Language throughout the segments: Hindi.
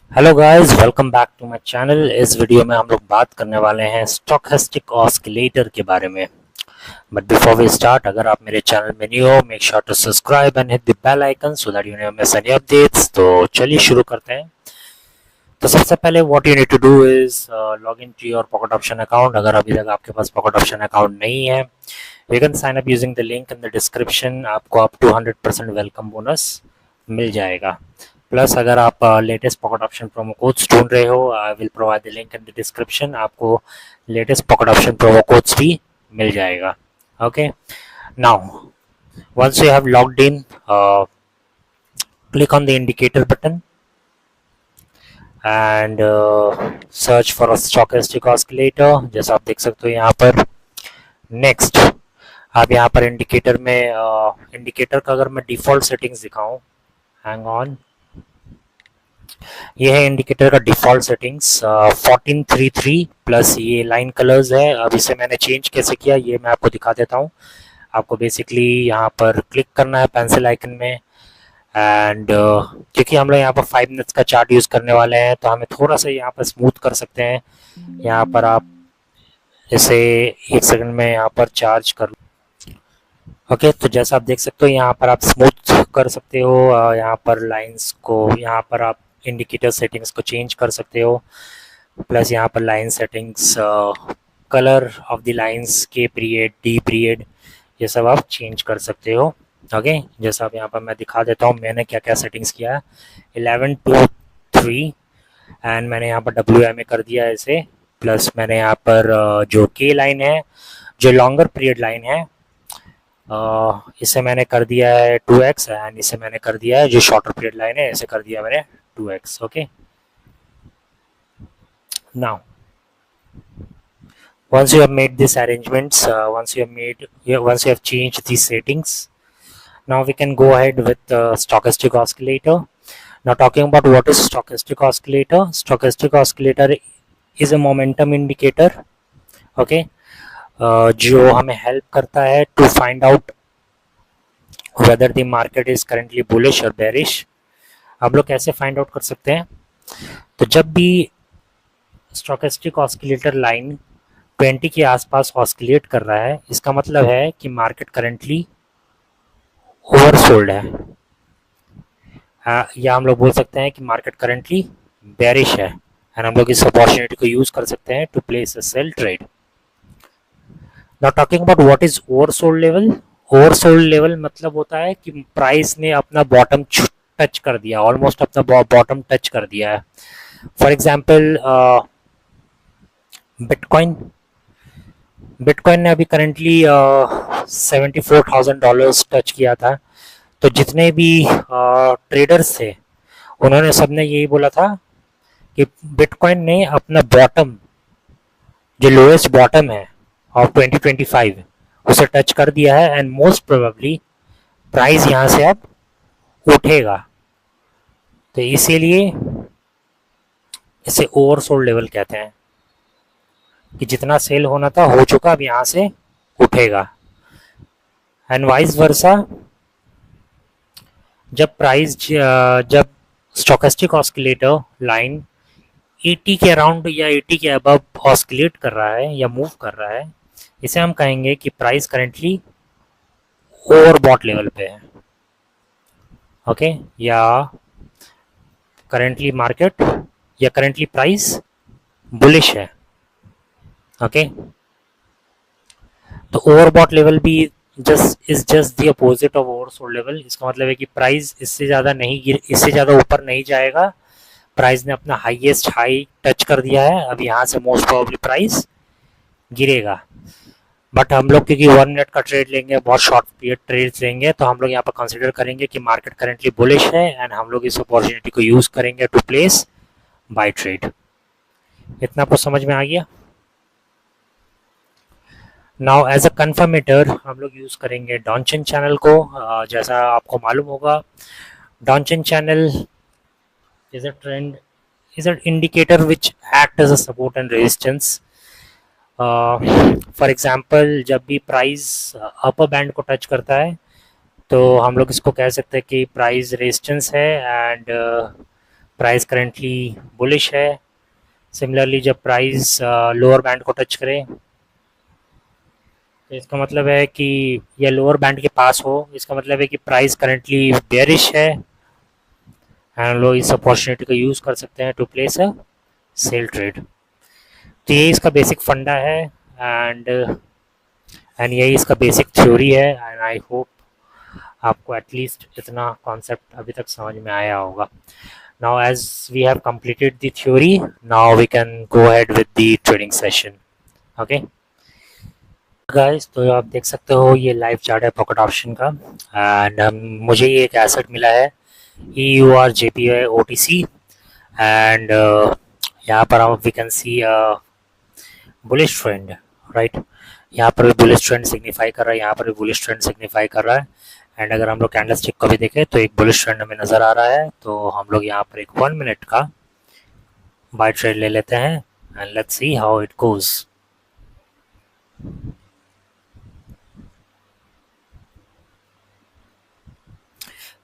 Hello guys, welcome back to my channel. इस वीडियो में हम लोग बात करने वाले हैं स्टोकेस्टिक ऑस्किलेटर के बारे में। बट बिफोर वी स्टार्ट, अगर आप मेरे चैनल में न्यू हो, make sure to subscribe and hit the bell icon so that you never miss any updates. तो चलिए शुरू करते हैं। तो सबसे पहले what you need to do is log in to your Pocket Option account. अगर अभी तक आपके पास पॉकेट ऑप्शन अकाउंट नहीं है, you can sign up using the link in the description. आपको अप टू 100% वेलकम बोनस मिल जाएगा। प्लस अगर आप latest pocket option promo codes ढूंढ रहे हो, I will provide the link in the description. आपको latest pocket option promo codes भी मिल जाएगा। Okay, now once you have logged in, click on the indicator button and search for a stochastic oscillator, जैसा आप देख सकते हो यहाँ पर। नेक्स्ट, आप यहाँ पर इंडिकेटर में इंडिकेटर का अगर मैं डिफ़ॉल्ट सेटिंग्स दिखाऊं, हैंग ऑन, ये है इंडिकेटर का डिफ़ॉल्ट सेटिंग्स 1433 प्लस ये लाइन कलर्स है। अब इसे मैंने चेंज कैसे किया ये मैं आपको दिखा देता हूँ। आपको बेसिकली यहाँ पर क्लिक करना है पेंसिल आइकन में एंड क्योंकि हम लोग यहाँ पर 5 मिनट्स का चार्ट यूज़ करने वाले हैं तो हमें थोड़ा सा यहाँ पर स्मूथ कर सकते हैं। यहाँ पर आप इसे 1 सेकंड में यहाँ पर चार्ज कर। ओके, तो जैसा आप देख सकते हो यहाँ पर आप स्मूथ कर सकते हो। यहाँ पर लाइंस को, यहाँ पर आप इंडिकेटर सेटिंग्स को चेंज कर सकते हो। प्लस यहाँ पर line settings, colour of the lines, के पीरियड, डी पीरियड, ये सब आप चेंज कर सकते हो। ओके, जैसा आप यहाँ पर मैं दिखा देता हूँ मैंने क्या क्या सेटिंग्स किया है। 11 2 3 एंड मैंने यहाँ पर WMA कर दिया है इसे। प्लस मैंने यहाँ पर जो के लाइन है, जो लॉन्गर पीरियड लाइन है, इसे मैंने कर दिया है 2x एंड इसे मैंने कर दिया है जो शॉर्टर पीरियड लाइन है इसे कर दिया मैंने 2x। Okay, now once you have made these arrangements, once you have changed these settings, now we can go ahead with the stochastic oscillator. Now talking about what is stochastic oscillator. Stochastic oscillator is a momentum indicator. Okay, जो हमें हेल्प करता है to find out whether the market is currently bullish और बेरिश। आप लोग कैसे फाइंड आउट कर सकते हैं? तो जब भी स्टोकेस्टिक ऑस्किलेटर लाइन 20 के आसपास ऑस्किलेट कर रहा है, इसका मतलब है कि मार्केट करेंटली ओवरसोल्ड है, या हम लोग बोल सकते हैं कि मार्केट करेंटली बेरिश है एंड हम लोग इस अपॉर्चुनिटी को यूज कर सकते हैं to place a sell trade. Now talking about what is oversold level. Oversold level मतलब होता है कि प्राइस ने अपना बॉटम टच कर दिया, ऑलमोस्ट अपना बॉटम टच कर दिया है। फॉर एग्जांपल बिटकॉइन बिटकॉइन ने अभी करेंटली $74,000 टच किया था। तो जितने भी ट्रेडर्स थे उन्होंने सबने यही बोला था कि बिटकॉइन ने अपना बॉटम, जो लोएस्ट बॉटम है ऑफ 2025, उसे टच कर दिया है एंड मोस्ट प्रोबेबली प्राइस यहाँ से अब उठेगा। तो इसीलिए इसे ओवरसोल्ड लेवल कहते हैं कि जितना सेल होना था हो चुका, अब यहाँ से उठेगा। एंड वाइस वर्सा, जब स्टोकेस्टिक ऑस्किलेटर लाइन 80 के अराउंड या 80 के अबव ऑस्किलेट कर रहा है या मूव कर रहा है, इसे हम कहेंगे कि प्राइस करेंटली ओवरबॉट लेवल पे है। ओके, या करेंटली मार्केट या करेंटली प्राइस बुलिश है। ओके, तो ओवरबॉट लेवल भी just the opposite of oversold level. इसका मतलब है कि प्राइस इससे ज़्यादा ऊपर नहीं जाएगा। प्राइस ने अपना हाईएस्ट हाई टच कर दिया है, अब यहाँ से मोस्ट प्रोबेबली प्राइस गिरेगा। बट हम लोग क्योंकि 1 मिनट का ट्रेड लेंगे, बहुत शॉर्ट पीरियड ट्रेड्स लेंगे, तो हम लोग यहाँ पर कंसिडर करेंगे कि मार्केट करेंटली बुलिश है एंड हम लोग इस अपॉर्चुनिटी को यूज करेंगे टू प्लेस बाय ट्रेड। इतना आपको समझ में आ गया? नाउ एज अ कन्फर्मेटर हम लोग यूज करेंगे डॉनचिन चैनल को। जैसा आपको मालूम होगा, डॉनचिन channel is an indicator which act as a support and resistance. For example, जब भी प्राइस अपर बैंड को टच करता है तो हम लोग इसको कह सकते हैं कि प्राइस रेजिस्टेंस है एंड प्राइस करेंटली बुलिश है। सिमिलरली जब प्राइस लोअर बैंड को टच करे तो इसका मतलब है कि यह लोअर बैंड के पास हो, इसका मतलब है कि प्राइस करेंटली बेयरिश है एंड लोग इस अपॉर्चुनिटी को यूज़ कर सकते हैं to place a sell trade. तो ये इसका बेसिक फंडा है एंड यही इसका बेसिक थ्योरी है एंड आई होप आपको एटलीस्ट इतना कॉन्सेप्ट अभी तक समझ में आया होगा। Now as we have completed the theory, now we can go ahead with the trading session. Okay guys, तो आप देख सकते हो ये लाइव चार्ट है पॉकेट ऑप्शन का एंड मुझे ये एक एसेट मिला है EUR OTC एंड यहाँ पर हम we can see bullish trend, right. यहाँ पर भी बुलिश ट्रेंड सिग्निफाई कर रहा है, यहाँ पर भी बुलिश ट्रेंड सिग्निफाई कर रहा है एंड अगर हम लोग कैंडल स्टिक को भी देखें तो एक बुलिश ट्रेंड हमें नज़र आ रहा है। तो हम लोग यहाँ पर एक 1 मिनट का बाय ट्रेड ले लेते हैं and let's see how it goes.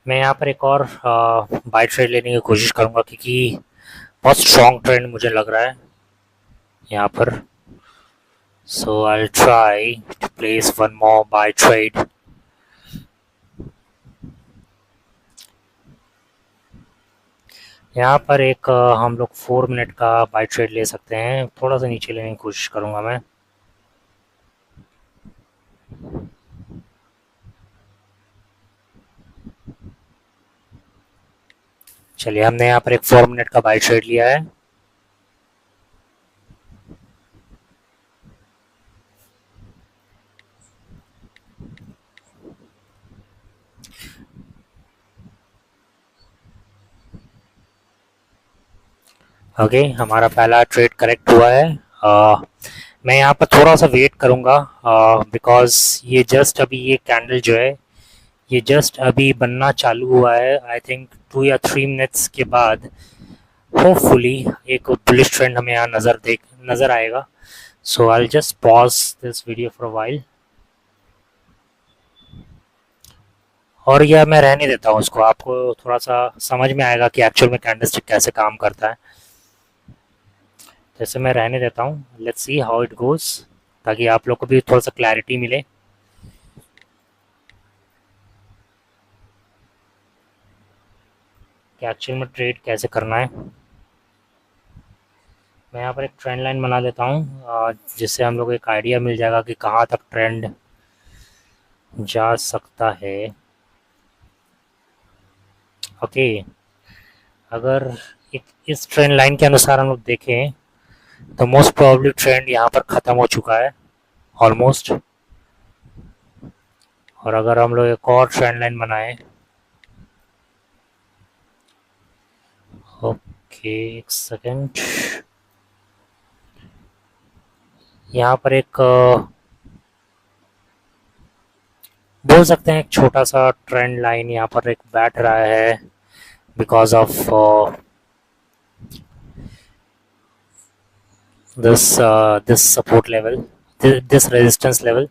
मैं यहाँ पर एक और बाय ट्रेड लेने की कोशिश करूँगा क्योंकि बहुत स्ट्रॉन्ग ट्रेंड मुझे लग रहा है यहाँ पर। So I try to place one more buy trade. यहाँ पर एक हम लोग 4 मिनट का बाय ट्रेड ले सकते हैं, थोड़ा सा नीचे लेने की कोशिश करूँगा मैं। चलिए, हमने यहाँ पर एक 4 मिनट का बाय ट्रेड लिया है। ओके हमारा पहला ट्रेड करेक्ट हुआ है। मैं यहाँ पर थोड़ा सा वेट करूँगा बिकॉज ये जस्ट अभी ये कैंडल जो है ये जस्ट अभी बनना चालू हुआ है। आई थिंक 2 या 3 मिनट्स के बाद होपफुली एक बुलिश ट्रेंड हमें यहाँ नज़र आएगा। So I just pause this video for a while और यह मैं रहने देता हूँ उसको, आपको थोड़ा सा समझ में आएगा कि एक्चुअल में कैंडलस्टिक कैसे काम करता है। जैसे मैं रहने देता हूँ, let's see how it goes, ताकि आप लोग को भी थोड़ा सा क्लैरिटी मिले कि एक्चुअल में ट्रेड कैसे करना है। मैं यहाँ पर एक ट्रेंड लाइन बना देता हूँ जिससे हम लोग को एक आइडिया मिल जाएगा कि कहाँ तक ट्रेंड जा सकता है। ओके अगर इस ट्रेंड लाइन के अनुसार हम लोग देखें तो मोस्ट प्रोबेबली ट्रेंड यहाँ पर ख़त्म हो चुका है ऑलमोस्ट। और अगर हम लोग एक और ट्रेंड लाइन बनाएं, ओके एक सेकेंड, यहाँ पर एक बोल सकते हैं एक छोटा सा ट्रेंड लाइन यहाँ पर एक बैठ रहा है because of this support level, this resistance level.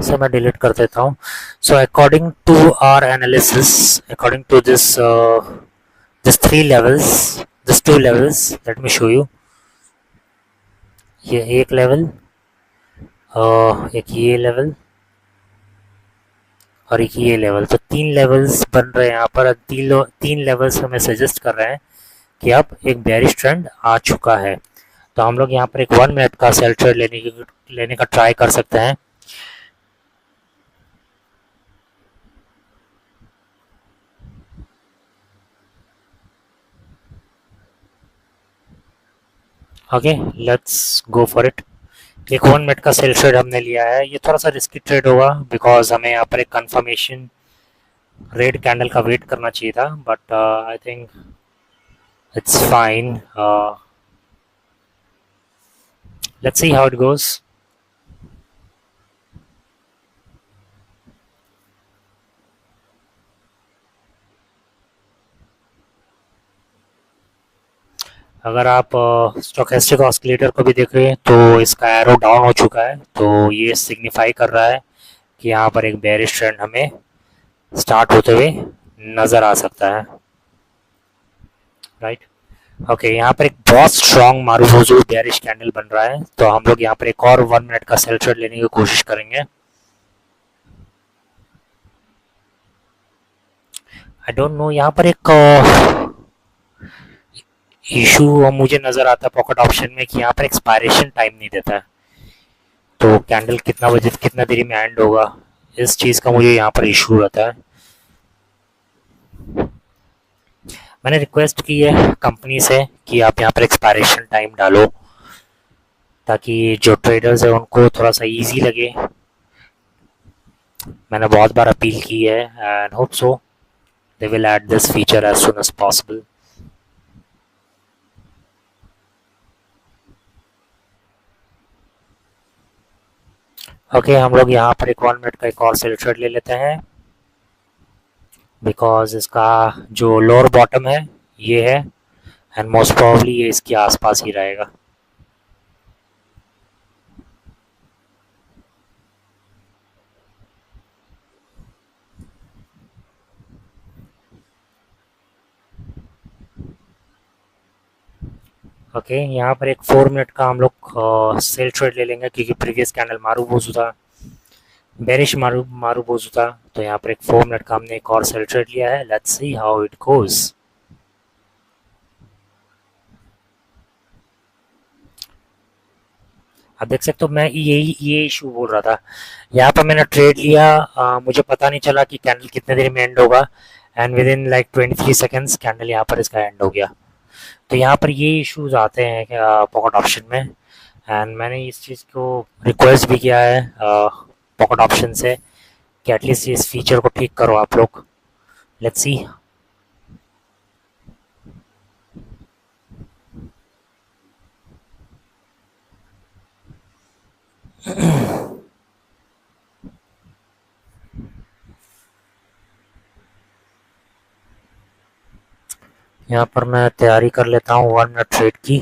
So मैं डिलीट कर देता हूँ। So according to our analysis, according to this 3 levels, this 2 levels, let me show you. ये एक लेवल, एक ये लेवल और एक ये लेवल, तो 3 लेवल्स बन रहे हैं यहाँ पर। 3 लेवल्स हमें सजेस्ट कर रहे हैं कि अब एक बेयरिश ट्रेंड आ चुका है। तो हम लोग यहाँ पर एक 1 मिनट का सेल ट्रेड लेने का ट्राई कर सकते हैं। Okay let's go for it. एक 1 मिनट का सेल ट्रेड हमने लिया है। ये थोड़ा सा रिस्की ट्रेड होगा बिकॉज हमें यहाँ पर एक कंफर्मेशन रेड कैंडल का वेट करना चाहिए था, but I think it's fine. Let's see how it goes. अगर आप स्टोकेस्टिक ऑस्किलेटर को भी देखें तो इसका एरो डाउन हो चुका है, तो ये सिग्निफाई कर रहा है कि यहाँ पर एक बेयरिश ट्रेंड हमें स्टार्ट होते हुए नज़र आ सकता है, राइट। ओके, यहाँ पर एक बहुत स्ट्रॉन्ग मारुफोजू बेयरिश कैंडल बन रहा है, तो हम लोग यहाँ पर एक और 1 मिनट का सेल ट्रेड लेने की कोशिश करेंगे। आई डोंट नो, यहाँ पर एक इशू मुझे नज़र आता है पॉकेट ऑप्शन में कि यहाँ पर एक्सपायरेशन टाइम नहीं देता है, तो कैंडल कितना बजे कितना देरी में एंड होगा, इस चीज़ का मुझे यहाँ पर इशू रहता है। मैंने रिक्वेस्ट की है कंपनी से कि आप यहाँ पर एक्सपायरेशन टाइम डालो, ताकि जो ट्रेडर्स है उनको थोड़ा सा इजी लगे। मैंने बहुत बार अपील की है and hope so they will add this feature as soon as possible. Okay, हम लोग यहाँ पर एक 1 मिनट का एक और सेल ट्रेड ले लेते हैं, बिकॉज इसका जो लोअर बॉटम है ये है एंड मोस्ट प्रोबेबली ये इसके आसपास ही रहेगा। ओके, यहाँ पर एक 4 मिनट का हम लोग सेल ट्रेड ले लेंगे, क्योंकि प्रीवियस कैंडल मारूबोजू था, बेरिश मारूबोजू था, तो यहाँ पर एक 4 मिनट का हमने एक और सेल ट्रेड लिया है। Let's see how it goes. आप देख सकते हो, मैं ये इशू बोल रहा था, यहाँ पर मैंने ट्रेड लिया, मुझे पता नहीं चला कि कैंडल कितने देर में एंड होगा, and with in like 23 seconds candle यहाँ पर इसका एंड हो गया। तो यहाँ पर ये इश्यूज आते हैं पॉकेट ऑप्शन में, एंड मैंने इस चीज़ को रिक्वेस्ट भी किया है पॉकेट ऑप्शन से कि एटलीस्ट इस फीचर को ठीक करो आप लोग। Let's see. यहाँ पर मैं तैयारी कर लेता हूँ 1 मिनट ट्रेड की,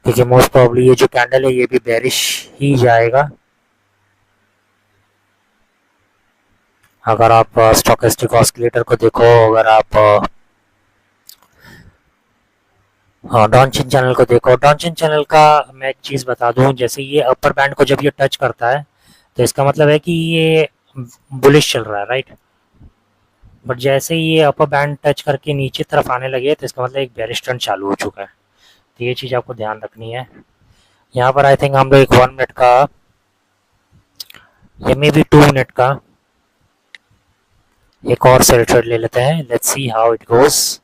क्योंकि मोस्ट प्रॉब्ली ये जो कैंडल है ये भी बेरिश ही जाएगा। अगर आप स्टोकेस्टिक ऑस्किलेटर को देखो, अगर आप डॉनचिन चैनल को देखो, डॉनचिन चैनल का मैं एक चीज़ बता दूं, जैसे ये अपर बैंड को जब ये टच करता है तो इसका मतलब है कि ये बुलिश चल रहा है, राइट। बट जैसे ही ये अपर बैंड टच करके नीचे तरफ आने लगे तो इसका मतलब एक बेरिश ट्रेंड चालू हो चुका है, तो ये चीज़ आपको ध्यान रखनी है। यहाँ पर आई थिंक हम लोग एक 1 मिनट का या मे बी 2 मिनट का एक और सेल ट्रेड ले लेते हैं। Let's see how it goes.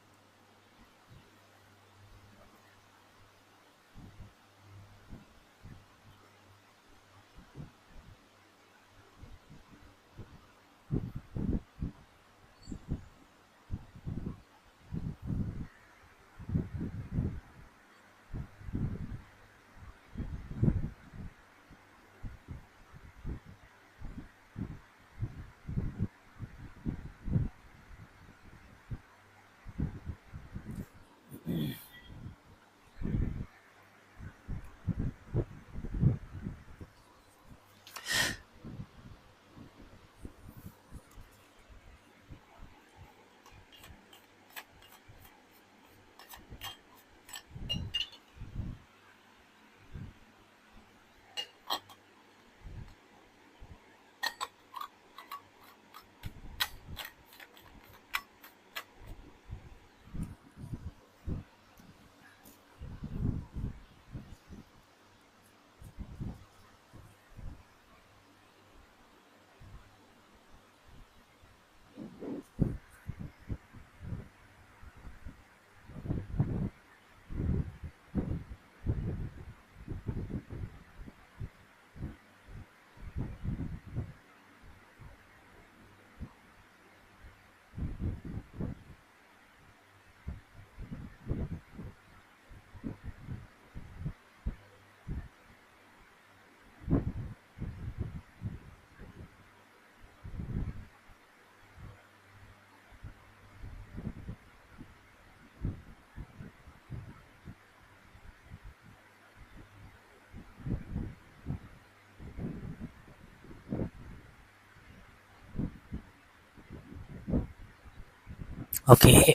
Okay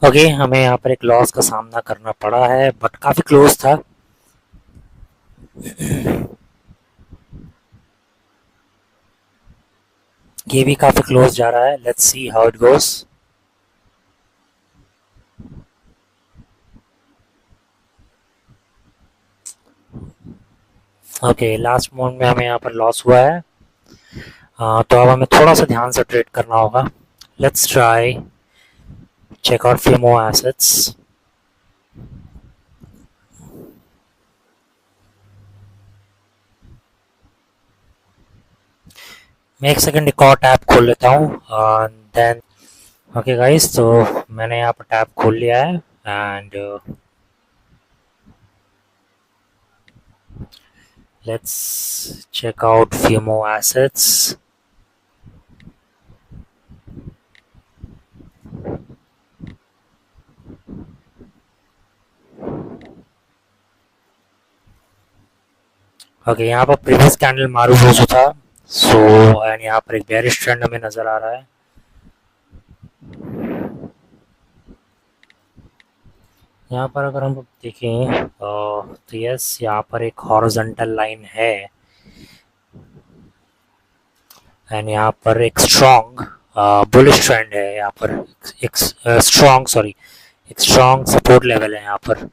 okay, हमें यहाँ पर एक लॉस का सामना करना पड़ा है, बट काफ़ी क्लोज था। ये भी काफ़ी क्लोज जा रहा है, let's see how it goes. Okay, last moment में हमें यहाँ पर लॉस हुआ है। तो अब हमें थोड़ा सा ध्यान से ट्रेड करना होगा। Let's try check out few more assets. मैं एक सेकंड एक और टैब खोल लेता हूँ देन। ओके गाइस, तो मैंने यहाँ पर टैब खोल लिया है and let's check out few more assets. Okay, यहाँ पर प्रीवियस कैंडल मारू हो था, सो एंड यहाँ पर एक बेयरिश ट्रेंड हमें नज़र आ रहा है। यहाँ पर अगर हम देखें तो यस, यहाँ पर एक हॉरिजॉन्टल लाइन है एंड यहाँ पर एक स्ट्रॉन्ग बुलिश ट्रेंड है। यहाँ पर एक स्ट्रॉन्ग सपोर्ट लेवल है यहाँ पर।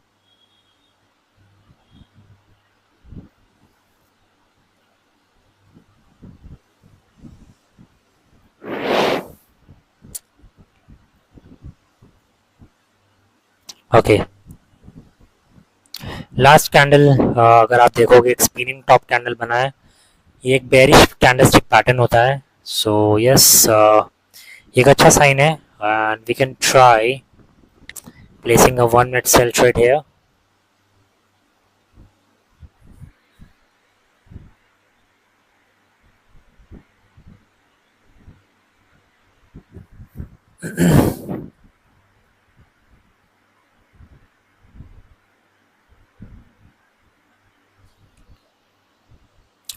ओके, लास्ट कैंडल अगर आप देखोगे एक स्पिनिंग टॉप कैंडल बना है। ये एक बेरिश कैंडलस्टिक पैटर्न होता है, सो यस एक अच्छा साइन है and we can try placing a 1 minute sell trade here.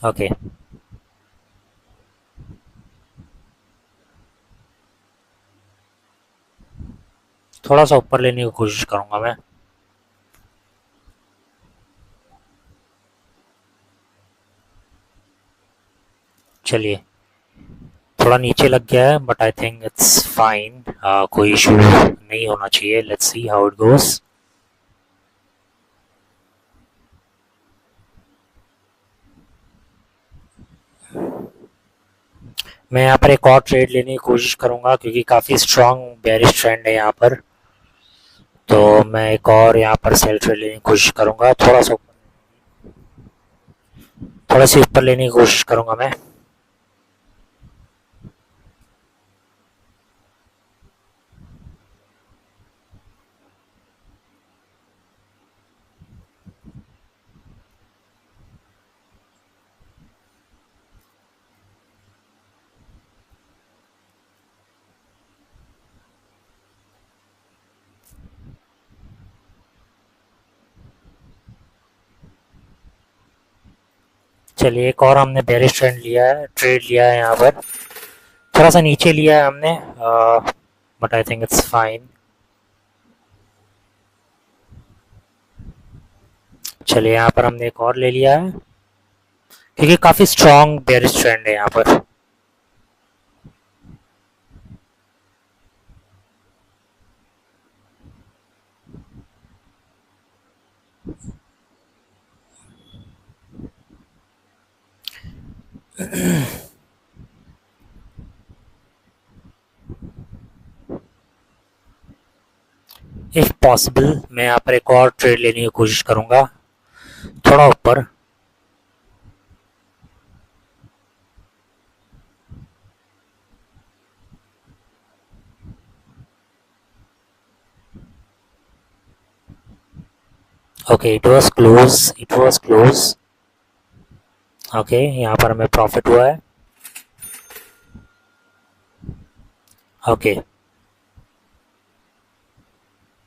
Okay, थोड़ा सा ऊपर लेने की कोशिश करूंगा मैं। चलिए, थोड़ा नीचे लग गया है but I think it's fine, कोई इशू नहीं होना चाहिए। Let's see how it goes. मैं यहाँ पर एक और ट्रेड लेने की कोशिश करूंगा क्योंकि काफ़ी स्ट्रांग बेयरिश ट्रेंड है यहाँ पर, तो मैं एक और यहाँ पर सेल ट्रेड लेने की कोशिश करूंगा। थोड़ा सी ऊपर लेने की कोशिश करूंगा मैं। चलिए, एक और हमने बेरिश ट्रेड लिया है यहाँ पर। थोड़ा सा नीचे लिया है हमने, but I think it's fine. चलिए, यहाँ पर हमने एक और ले लिया है क्योंकि काफ़ी स्ट्रांग बेरिश ट्रेंड है यहाँ पर। इफ पॉसिबल मैं यहाँ पर एक और ट्रेड लेने की कोशिश करूंगा थोड़ा ऊपर। Okay, it was close. Okay, यहाँ पर हमें प्रॉफिट हुआ है। ओके,